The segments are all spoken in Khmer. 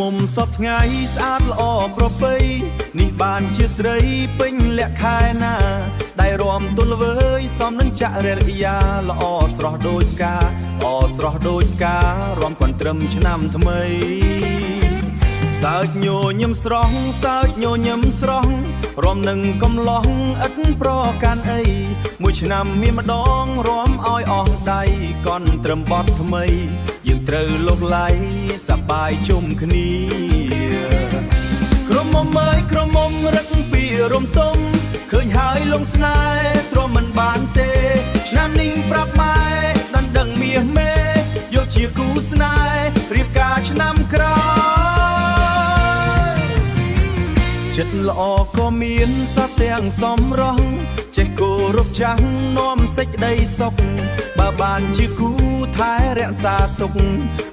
មុំសពថ្ងៃស្អាតល្អប្រពៃនេះបានជាស្រីពេញលក្ខខែណាដែលរំទល់ល្វើយសំនឹងចរិយាល្អស្រស់ដូចផ្កាល្អស្រស់ដូចផ្ការំគាត់ត្រឹមឆ្នាំថ្មីសើចញញឹមស្រស់សើចញញឹមស្រស់រំនឹងកំឡោះឥតប្រកាន់អីមួយឆ្នាំមានម្ដងរំឲ្យអស់ដៃកន់ត្រឹមបត់ថ្មីយើងត្រូវលោកឡៃសប្បាយជុំគ្នាក្រុមមុំអើយក្រុមមុំរឹកពីរំទុំឃើញហើយលងស្នេហ៍ទ្រាំមិនបានទេឆ្នាំនេះប្រាប់ម៉ែដណ្ដឹងមាសមេយកជាគូស្នេហ៍រៀបការឆ្នាំក្រោយចិត្តល្អក៏មានសត្វទាំងសំរងចេះគោរពចាស់នាំសេចក្តីសុខបើបានជាគូថែរក្សាទុក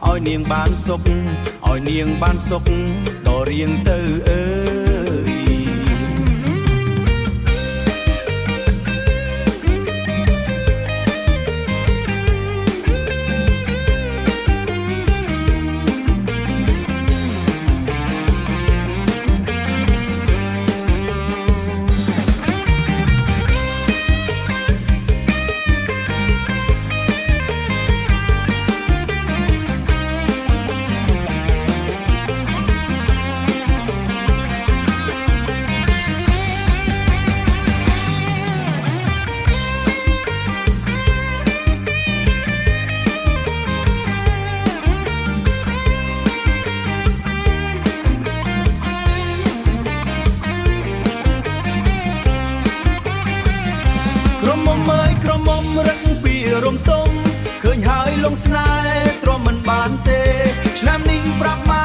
ឲ្យនាងបានសុខឲ្យនាងបានសុខដល់រៀងទៅអើយក្រមុំរឹកពីរំទុំឃើញហើយលងស្នេហ៍ទ្រាំមិនបានទេឆ្នាំនេះប្រាប់ម៉ែ